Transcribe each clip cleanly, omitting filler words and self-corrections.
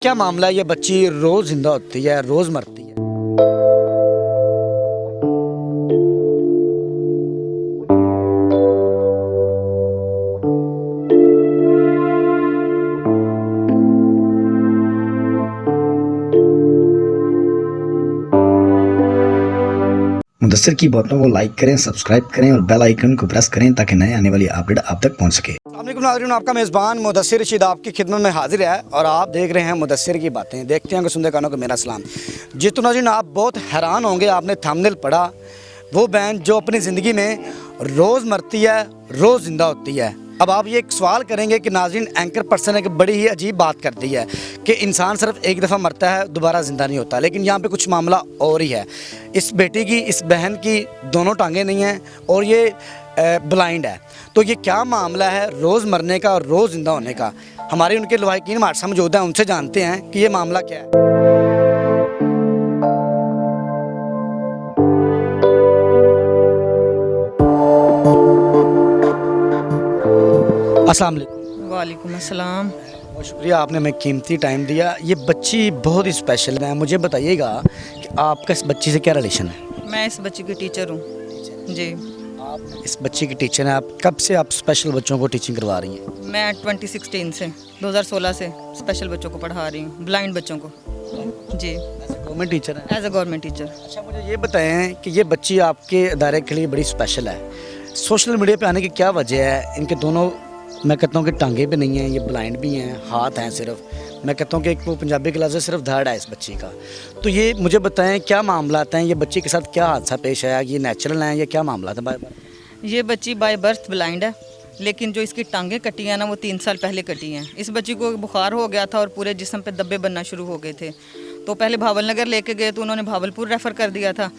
क्या मामला है, ये बच्ची रोज जिंदा होती है, रोज मरती है। मुदस्सिर की बातों को लाइक करें, सब्सक्राइब करें और बेल आइकन को प्रेस करें ताकि नए आने वाली अपडेट आप तक पहुंच सके। अस्सलाम वालेकुम नाज़रीन, आपका मेज़बान मुदस्सिर रशीद आपकी खिदमत में हाजिर है और आप देख रहे हैं मुदस्सिर की बातें। देखते हैं कि सुनते कानों को मेरा सलाम। जी तो नाज़रीन, आप बहुत हैरान होंगे, आपने थंबनेल पढ़ा, वो बहन जो अपनी ज़िंदगी में रोज़ मरती है, रोज़ ज़िंदा होती है। अब आप ये एक सवाल करेंगे कि नाज़रीन, एंकर पर्सन एक बड़ी ही अजीब बात कर दी है कि इंसान सिर्फ एक दफ़ा मरता है, दोबारा ज़िंदा नहीं होता। लेकिन यहाँ पे कुछ मामला और ही है। इस बेटी की, इस बहन की दोनों टांगें नहीं हैं और ये ब्लाइंड है। तो ये क्या मामला है रोज़ मरने का और रोज़ ज़िंदा होने का? हमारे उनके लवाहिकीन हमारे साथ मौजूद हैं, उनसे जानते हैं कि ये मामला क्या है। अस्सलाम वालेकुम। वालेकुम अस्सलाम। बहुत शुक्रिया, आपने हमें कीमती टाइम दिया। ये बच्ची बहुत ही स्पेशल है। मुझे बताइएगा कि आपका इस बच्ची से क्या रिलेशन है? मैं इस बच्ची की टीचर हूँ जी। आप इस बच्ची की टीचर हैं। आप कब से आप स्पेशल बच्चों को टीचिंग करवा रही हैं? मैं 2016 से 2016 से स्पेशल बच्चों को पढ़ा रही हूँ, ब्लाइंड बच्चों को जी, गवर्नमेंट टीचर हैं। As a government teacher. अच्छा, मुझे ये बताएं कि ये बच्ची आपके अदारे के लिए बड़ी स्पेशल है। सोशल मीडिया पे आने की क्या वजह है? इनके दोनों, मैं कहता हूँ कि टांगे भी नहीं हैं, ये ब्लाइंड भी हैं, हाथ हैं सिर्फ। मैं कहता हूँ कि एक वो पंजाबी के लफ्ज़ है, सिर्फ धड़ है इस बच्ची का। तो ये मुझे बताएं क्या मामला हैं, ये बच्ची के साथ क्या हादसा पेश आया? ये नेचुरल हैं या क्या मामला था? ये बच्ची बाय बर्थ ब्लाइंड है, लेकिन जो इसकी टांगें कटी हैं ना, वो 3 साल पहले कटी हैं। इस बच्ची को बुखार हो गया था और पूरे जिस्म पे धब्बे बनना शुरू हो गए थे। तो पहले भावलनगर लेके गए तो उन्होंने भावलपुर रेफ़र कर दिया था।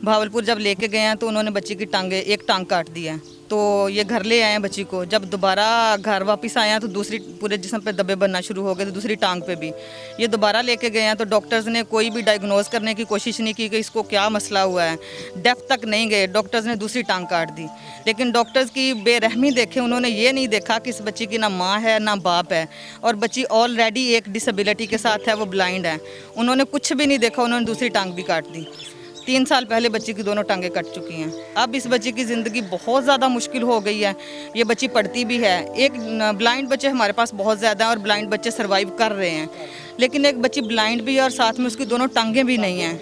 भावलपुर जब लेके गए हैं तो उन्होंने बच्ची की टांगें, एक टांग काट दी है। तो ये घर ले आए हैं बच्ची को। जब दोबारा घर वापस आए हैं तो दूसरी, पूरे जिस्म पे धब्बे बनना शुरू हो गए थे, दूसरी टांग पे भी। ये दोबारा लेके गए हैं तो डॉक्टर्स ने कोई भी डायग्नोज करने की कोशिश नहीं की कि इसको क्या मसला हुआ है। डेप्थ तक नहीं गए, डॉक्टर्स ने दूसरी टांग काट दी। लेकिन डॉक्टर्स की बेरहमी देखे, उन्होंने ये नहीं देखा कि इस बच्ची की ना माँ है ना बाप है, और बच्ची ऑलरेडी एक डिसेबिलिटी के साथ है, वो ब्लाइंड है। उन्होंने कुछ भी नहीं देखा, उन्होंने दूसरी टांग भी काट दी। 3 साल पहले बच्ची की दोनों टांगें कट चुकी हैं। अब इस बच्ची की ज़िंदगी बहुत ज़्यादा मुश्किल हो गई है। ये बच्ची पढ़ती भी है। एक ब्लाइंड बच्चे हमारे पास बहुत ज़्यादा हैं और ब्लाइंड बच्चे सर्वाइव कर रहे हैं, लेकिन एक बच्ची ब्लाइंड भी है और साथ में उसकी दोनों टांगें भी नहीं हैं।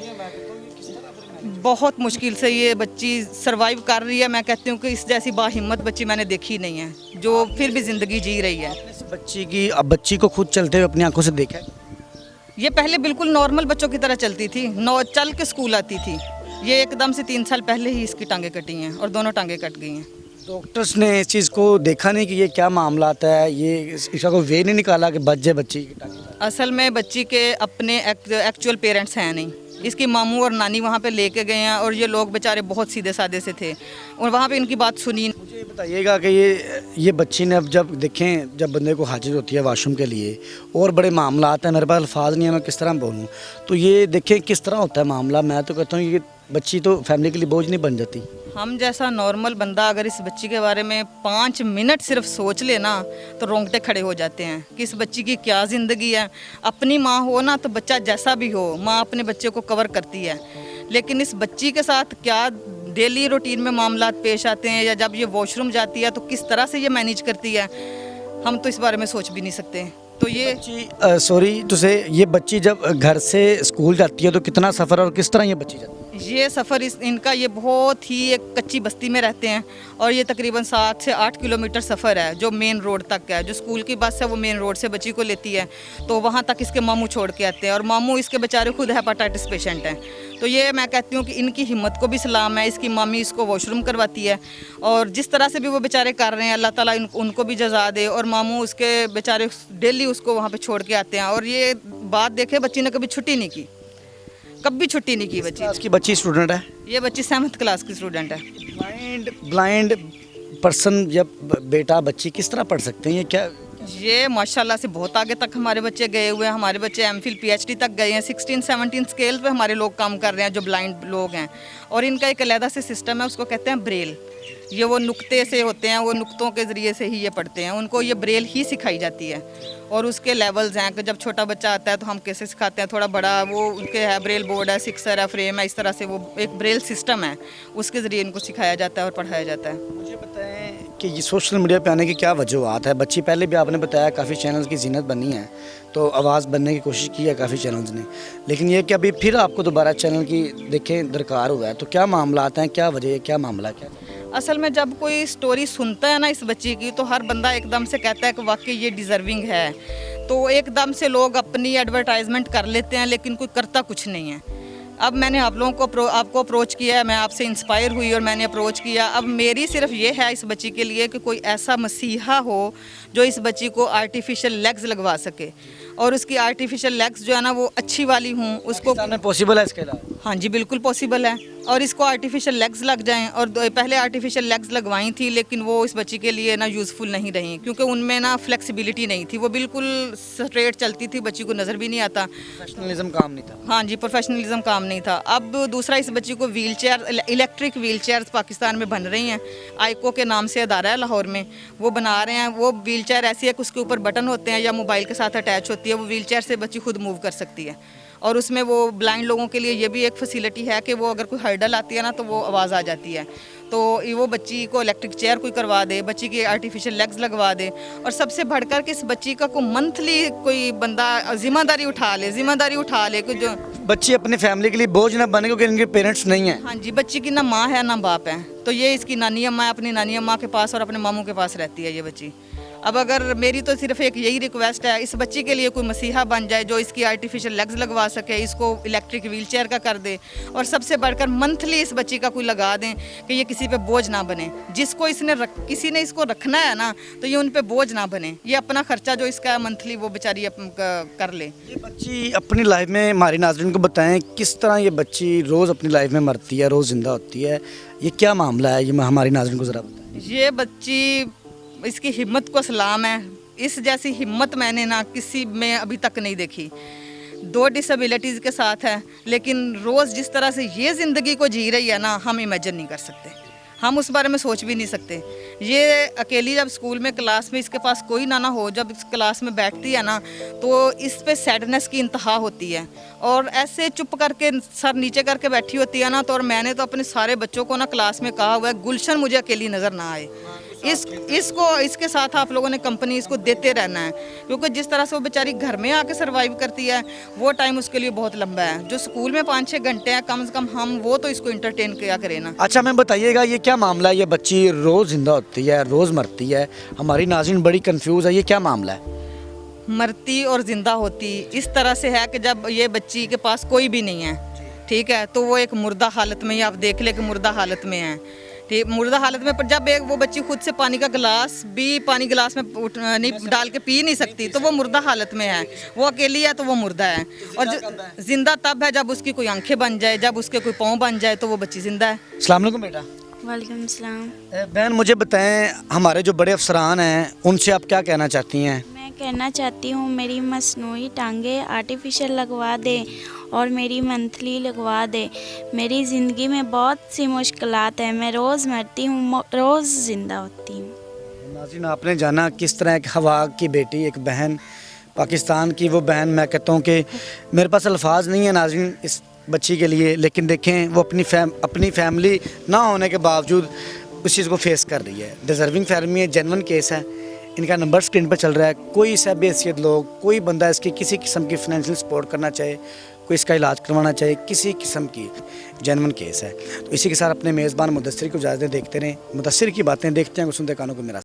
बहुत मुश्किल से ये बच्ची सर्वाइव कर रही है। मैं कहती हूँ कि इस जैसी बाहिम्मत बच्ची मैंने देखी नहीं है, जो फिर भी ज़िंदगी जी रही है। इस बच्ची की, अब बच्ची को खुद चलते हुए अपनी आंखों से देखा है? ये पहले बिल्कुल नॉर्मल बच्चों की तरह चलती थी, चल के स्कूल आती थी। ये एकदम से 3 साल पहले ही इसकी टांगें कटी हैं और दोनों टांगें कट गई हैं। डॉक्टर्स ने इस चीज़ को देखा नहीं कि ये क्या मामला आता है? ये इसका कोई वे नहीं निकाला कि बच जाए बच्ची की टांगें? असल में बच्ची के अपने एक्चुअल पेरेंट्स हैं नहीं। इसकी मामू और नानी वहाँ पे लेके गए हैं और ये लोग बेचारे बहुत सीधे साधे से थे और वहाँ पे इनकी बात सुनी। मुझे ये बताइएगा कि ये बच्ची ने, अब जब देखें, जब बंदे को हाजिर होती है वाशरूम के लिए और बड़े मामला आते हैं, मेरे पास अल्फाज नहीं है, मैं किस तरह बोलूँ, तो ये देखें किस तरह होता है मामला। मैं तो कहता हूँ ये बच्ची तो फैमिली के लिए बोझ नहीं बन जाती। हम जैसा नॉर्मल बंदा अगर इस बच्ची के बारे में 5 मिनट सिर्फ सोच ले ना, तो रोंगटे खड़े हो जाते हैं कि इस बच्ची की क्या ज़िंदगी है। अपनी माँ हो ना, तो बच्चा जैसा भी हो, माँ अपने बच्चे को कवर करती है, लेकिन इस बच्ची के साथ क्या डेली रूटीन में मामलात पेश आते हैं, या जब ये वॉशरूम जाती है तो किस तरह से ये मैनेज करती है, हम तो इस बारे में सोच भी नहीं सकते। तो ये बच्ची, सॉरी टू से, ये बच्ची जब घर से स्कूल जाती है तो कितना सफ़र और किस तरह ये बच्ची जाती है? ये सफ़र इनका ये बहुत ही एक कच्ची बस्ती में रहते हैं और ये तकरीबन 7 से 8 किलोमीटर सफ़र है जो मेन रोड तक है। जो स्कूल की बस है वो मेन रोड से बच्ची को लेती है, तो वहाँ तक इसके मामू छोड़ के आते हैं, और मामू इसके बेचारे खुद हेपाटाइटिस पेशेंट हैं। तो ये मैं कहती हूँ कि इनकी हिम्मत को भी सलाम है। इसकी मामी इसको वॉशरूम करवाती है और जिस तरह से भी वो बेचारे कर रहे हैं, अल्लाह ताला उनको भी जज़ा दे, और मामू उसके बेचारे डेली उसको वहाँ पर छोड़ के आते हैं। और ये बात देखे, बच्ची ने कभी छुट्टी नहीं की, कभी छुट्टी नहीं की बच्ची। इसकी बच्ची स्टूडेंट है? ये बच्ची 7th क्लास की स्टूडेंट है। ब्लाइंड पर्सन या बेटा बच्ची किस तरह पढ़ सकते हैं? ये क्या, ये माशाल्लाह से बहुत आगे तक हमारे बच्चे गए हुए हैं। हमारे बच्चे एमफिल पीएचडी तक गए हैं। 16-17 स्केल पे हमारे लोग काम कर रहे हैं जो ब्लाइंड लोग हैं, और इनका एक अलहदा से सिस्टम है, उसको कहते हैं ब्रेल। ये वो नुक्ते से होते हैं, वो नुक्तों के ज़रिए से ही ये पढ़ते हैं, उनको ये ब्रेल ही सिखाई जाती है। और उसके लेवल्स हैं कि जब छोटा बच्चा आता है तो हम कैसे सिखाते हैं, थोड़ा बड़ा वो उनके है ब्रेल बोर्ड है, सिक्सर है, फ्रेम है, इस तरह से वो एक ब्रेल सिस्टम है, उसके ज़रिए इनको सिखाया जाता है और पढ़ाया जाता है। मुझे बताएं कि ये सोशल मीडिया पे आने की क्या वजूहत है? बच्ची पहले भी आपने बताया काफ़ी चैनल्स की जीनत बनी है, तो आवाज़ बनने की कोशिश की है काफ़ी चैनल्स ने, लेकिन ये कि अभी फिर आपको दोबारा चैनल की देखें दरकार हुआ है, तो क्या मामला आते हैं, क्या वजह है, क्या मामला क्या? असल में जब कोई स्टोरी सुनता है ना इस बच्ची की, तो हर बंदा एकदम से कहता है कि वाकई ये डिज़र्विंग है, तो एकदम से लोग अपनी एडवर्टाइजमेंट कर लेते हैं, लेकिन कोई करता कुछ नहीं है। अब मैंने आप लोगों को आपको अप्रोच किया है, मैं आपसे इंस्पायर हुई और मैंने अप्रोच किया। अब मेरी सिर्फ ये है इस बच्ची के लिए कि कोई ऐसा मसीहा हो जो इस बच्ची को आर्टिफिशियल लेग्स लगवा सके, और उसकी आर्टिफिशियल लेग्स जो है ना वो अच्छी वाली हूँ उसको। पॉसिबल है इसके अलावा? हाँ जी बिल्कुल पॉसिबल है, और इसको आर्टिफिशियल लेग्स लग जाएं। और पहले आर्टिफिशियल लेग्स लगवाई थी, लेकिन वो इस बच्ची के लिए ना यूज़फुल नहीं रही, क्योंकि उनमें ना फ्लेक्सिबिलिटी नहीं थी, वो बिल्कुल स्ट्रेट चलती थी, बच्ची को नज़र भी नहीं आता। प्रोफेशनलिज्म काम नहीं था। हाँ जी, प्रोफेशनलिज्म काम नहीं था। अब दूसरा, इस बच्ची को wheel chair, electric wheel chair Pakistan में बन रही हैं, आइको के नाम से अदारा है लाहौर में, वो बना रहे हैं। वो व्हील चेयर ऐसी है कि उसके ऊपर बटन होते हैं या मोबाइल के साथ अटैच होती है, वो व्हील चेयर से बच्ची खुद मूव कर सकती है। और उसमें वो ब्लाइंड लोगों के लिए ये भी एक फैसिलिटी है कि वो अगर कोई हर्डल आती है ना तो वो आवाज़ आ जाती है, तो वो बच्ची को इलेक्ट्रिक चेयर कोई करवा दे, बच्ची की आर्टिफिशियल लेग्स लगवा दे। और सबसे बढ़कर कि इस बच्ची का कोई मंथली कोई बंदा जिम्मेदारी उठा ले कि जो बच्ची अपनी फैमिली के लिए बोझ ना बने, क्योंकि इनके पेरेंट्स नहीं हैं। हाँ जी, बच्ची की ना माँ है ना बाप है, तो ये इसकी नानी अम्मा है, अपनी नानी अम्मा के पास और अपने मामू के पास रहती है ये बच्ची। अब अगर मेरी तो सिर्फ एक यही रिक्वेस्ट है, इस बच्ची के लिए कोई मसीहा बन जाए जो इसकी आर्टिफिशियल लेग्स लगवा सके, इसको इलेक्ट्रिक व्हील चेयर का कर दे, और सबसे बढ़कर मंथली इस बच्ची का कोई लगा दें कि ये किसी पे बोझ ना बने। जिसको किसी ने इसको रखना है ना, तो ये उन पे बोझ ना बने, ये अपना खर्चा जो इसका है मंथली वो बेचारी कर ले। ये बच्ची अपनी लाइफ में, हमारी नाज़रीन को बताएं किस तरह ये बच्ची रोज़ अपनी लाइफ में मरती है, रोज़ ज़िंदा होती है, ये क्या मामला है, ये हमारी नाज़रीन को ज़रा बताएं। ये बच्ची, इसकी हिम्मत को सलाम है, इस जैसी हिम्मत मैंने ना किसी में अभी तक नहीं देखी। 2 डिसेबिलिटीज़ के साथ है, लेकिन रोज़ जिस तरह से ये ज़िंदगी को जी रही है ना, हम इमेजिन नहीं कर सकते, हम उस बारे में सोच भी नहीं सकते। ये अकेली जब स्कूल में क्लास में इसके पास कोई ना हो, जब इस क्लास में बैठती है ना, तो इस पे सैडनेस की इंतहा होती है, और ऐसे चुप करके सर नीचे करके बैठी होती है ना। तो और मैंने तो अपने सारे बच्चों को ना क्लास में कहा हुआ है, गुलशन मुझे अकेली नज़र ना आए, इसके साथ आप लोगों ने कंपनी इसको देते रहना है, क्योंकि जिस तरह से वो बेचारी घर में आके सर्वाइव करती है, वो टाइम उसके लिए बहुत लंबा है। जो स्कूल में 5-6 घंटे हैं कम से कम, हम वो तो इसको इंटरटेन किया करें ना। अच्छा, मैं बताइएगा ये क्या मामला है? ये बच्ची रोज़ जिंदा होती है, रोज़ मरती है, हमारी नाज़रीन बड़ी कंफ्यूज है, ये क्या मामला है? मरती और ज़िंदा होती इस तरह से है कि जब ये बच्ची के पास कोई भी नहीं है, ठीक है, तो वो एक मुर्दा हालत में ही, आप देख ले कि मुर्दा हालत में है, ठीक, मुर्दा हालत में। पर जब एक वो बच्ची खुद से पानी गिलास में नहीं डाल के पी नहीं सकती, तो वो मुर्दा हालत में है, वो अकेली है तो वो मुर्दा है। और जिंदा तब है जब उसकी कोई आंखें बन जाए, जब उसके कोई पाँव बन जाए, तो वो बच्ची जिंदा है। अस्सलाम वालेकुम बेटा। वालेकुम सलाम। बहन मुझे बताएं, हमारे जो बड़े अफसरान हैं उनसे आप क्या कहना चाहती हैं? मैं कहना चाहती हूँ मेरी मसनूई टांगे आर्टिफिशियल लगवा दे और मेरी मंथली लगवा दे। मेरी ज़िंदगी में बहुत सी मुश्किलात हैं, मैं रोज़ मरती हूँ, रोज़ ज़िंदा होती हूँ। नाज़रीन, आपने जाना किस तरह एक हवा की बेटी, एक बहन, पाकिस्तान की वो बहन, मैं कहता हूँ कि मेरे पास अल्फाज नहीं है नाज़रीन इस बच्ची के लिए, लेकिन देखें वो अपनी फैमिली ना होने के बावजूद उस चीज़ को फेस कर रही है। डिज़र्विंग फैमिली है, जेन्युइन केस है, इनका नंबर स्क्रीन पर चल रहा है। कोई सब हैसियत लोग, कोई बंदा इसकी किसी किस्म की फाइनेंशियल सपोर्ट करना चाहे, कोई इसका इलाज करवाना चाहे, किसी किस्म की जेन्युइन केस है। तो इसी के साथ अपने मेज़बान मुदस्सिर को इजाज़त देखते रहें, मुदस्सिर की बातें देखते हैं, सुनते कानों को मेरा।